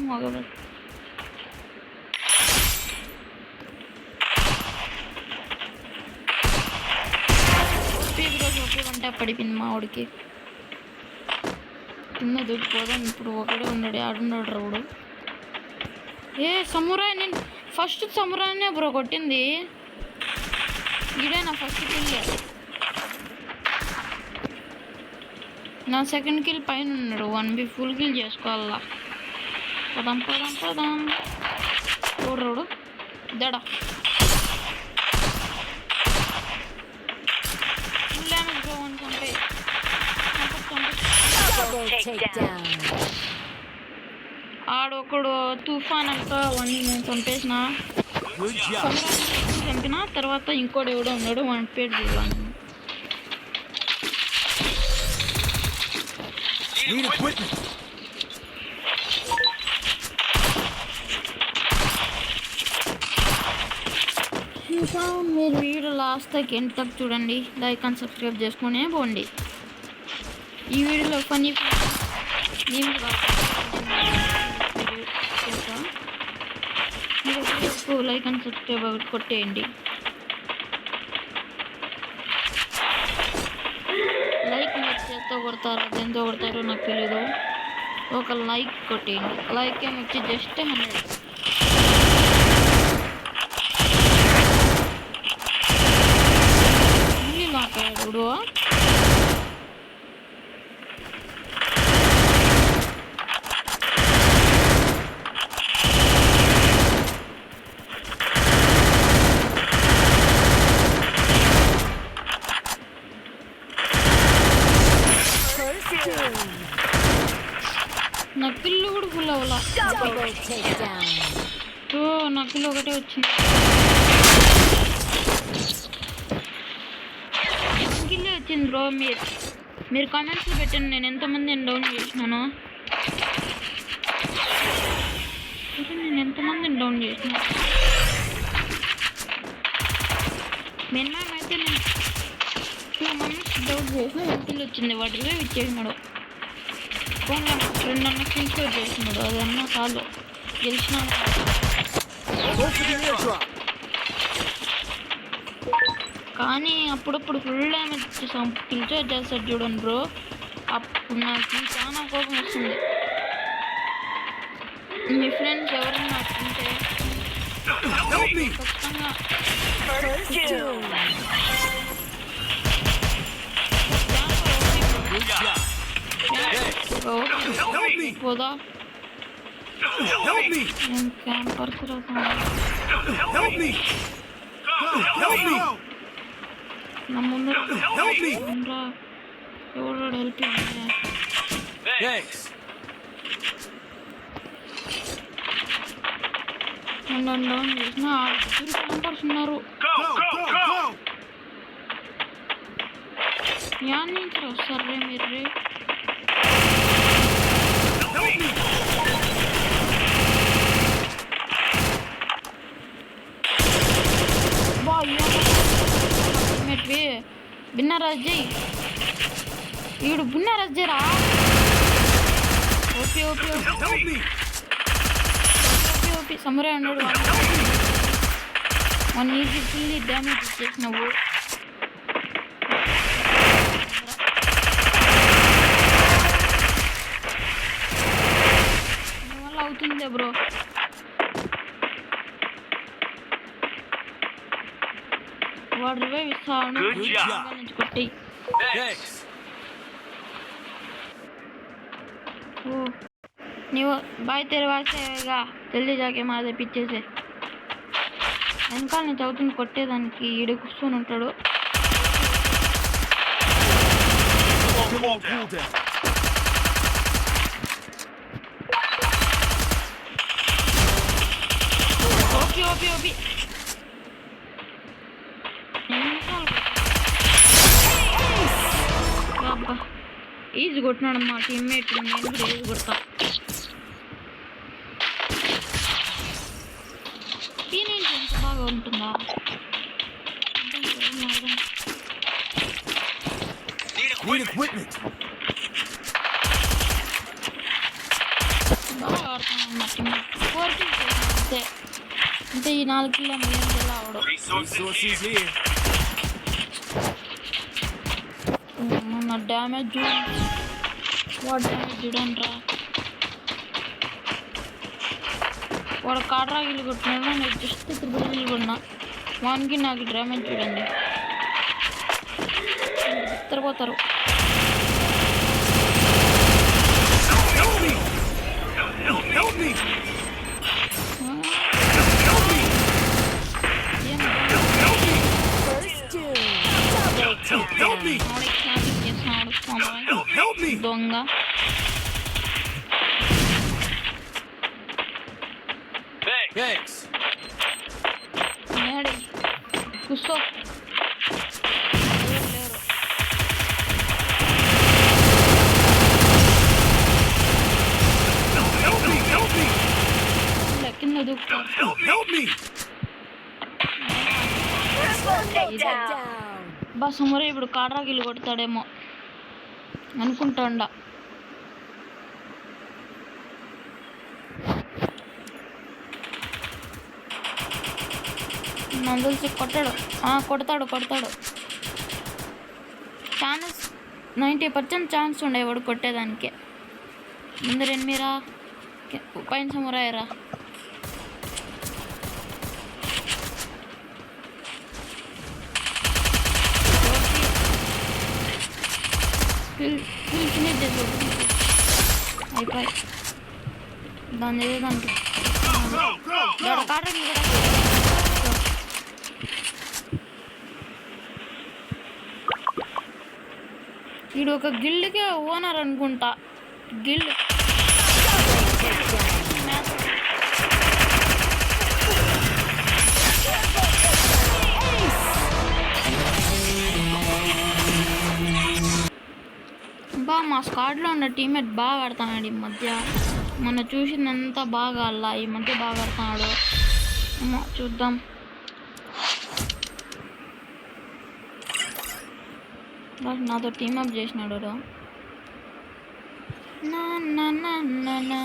మగ అంటే పడిపోయింది మా వాడికి కింద దూకిపోదాం. ఇప్పుడు ఒకడే ఉన్నాడు, ఆడున్నాడు రావుడు. ఏ సమురాయ్, నేను ఫస్ట్ సమురాయనే బ్రో కొట్టింది. ఇదే నా ఫస్ట్ కిల్. నా సెకండ్ కిల్ పైన ఉన్నాడు. 1B ఫుల్ కిల్ చేసుకోవాలా. పదాం పదాం పదాం. రోడు దడ ఆడొకడు తుఫాన్ అంట వాడిని నేను చంపేసిన. చంపిన తర్వాత ఇంకోటి ఎవడో ఉన్నాడు, వాడి పేరు చూడాలి. ఇంకా మీరు వీడియో లాస్ట్ ఎండ్ తక్ చూడండి, లైక్ అండ్ సబ్స్క్రైబ్ చేసుకునే పోండి. ఈ వీడియోలో ఫన్నీ లైక్ అండ్ సబ్స్క్రైబ్ కొట్టేయండి. లైక్ మీరు చేత్తో కొడతారో దేంతో కొడతారో నాకు తెలీదు. ఒక లైక్ కొట్టేయండి. లైక్ ఏమి వచ్చి జస్ట్ 100. మళ్ళీ మాట్లాడు. నా పిల్లు కూడా ఫుల్ అవ్వాల. నా పిల్లు ఒకటే వచ్చింది. కిల్లే వచ్చింది బ్రో. మీరు కామెంట్స్లో పెట్టండి నేను ఎంతమందిని డౌన్ చేసినాను. నేను ఎంతమందిని డౌన్ చేసిన. మినిమం అయితే నేను 2 మంత్స్ డౌన్ చేసిన. 1 కిల్ వచ్చింది. వాటిలో ఇచ్చేసినాడు. ఫోన్లో 2 అన్న కిల్స్ చేసినాడు. అదన్నా చాలు గెలిచినాడు. కానీ అప్పుడప్పుడు ఫుల్ డ్యామేజ్ కిల్చో చేస్తాడు చూడండి బ్రో. అప్పుడు నాకు చాలా కోపం వస్తుంది. మీ ఫ్రెండ్స్ ఎవరైనా ఉంటే ఖచ్చితంగా పోదా. నేను క్యాంపర్స్ నా ముందు ఎవరు హెల్ప్ డౌన్ చేసిన 6 క్యాంపర్స్ ఉన్నారు. యాడ్ నుంచి వస్తారే మీరు. బిన్నారాజ్ జై ఈడు బిన్నారాజ్ జరా. OP OP OP OP samurai ఉన్నాడు. 1 ఈజీ ఫుల్లీ డ్యామేజ్ ఇచ్చేసినావు. వల్ల అవుతుందే బ్రో. వాడు రివైవ్ ఇస్తాను నుంచి కొట్టి. నీవు బాయ్ తెర వాసేగా జల్దీ జాకే మాదే పిచ్చేసే. వెనకాల నుంచి అవుతుంది కొట్టేదానికి ఈడు కూర్చొని ఉంటాడు. ఓపి ఓపి ఓపి ఈజీ కొట్టినాడు మా టీమ్మేట్. నేను కూడా ఈజీ కొడతా. టీనేజ్ ఎంత బాగా ఉంటుందా. బాగా ఆడుతున్నాను అన్నట్టు 4 kills అంతే అంటే ఈ 4 కిల్లో ఏం చేయాలి అవడం నా డ్యామేజ్ చూడండి వాడు డ్యామేజ్ చూడండి రా వాడు కాట్రాగిలు కొట్టినాడు నేను జస్ట్ 3 kills కొన్నా 1కి నాకు డ్యామేజ్ చూడండి తిరిగిపోతారు దొంగ కూర్చో కింద దూకుతారు బస్ మరి ఇప్పుడు కాట్రాగిలు కొడతాడేమో అనుకుంటాండా నాకు తెలిసి కొడతాడు ఛాన్స్ 90% ఛాన్స్ ఉండే వాడు కొట్టేదానికి ముందర ఎనిమిరా పైన సమురాయరా అయిపోయి దాన్ని దానికి వీడు ఒక గిల్డ్కే ఓనర్ అనుకుంటా గిల్డ్ మా స్క్వాడ్లో ఉన్న టీమ్మేట్ బాగా ఆడుతున్నాడు ఈ మధ్య మొన్న చూసినంత బాగా అలా ఈ మధ్య బాగా ఆడుతున్నాడు చూద్దాం నాతో టీమప్ చేసినాడు నా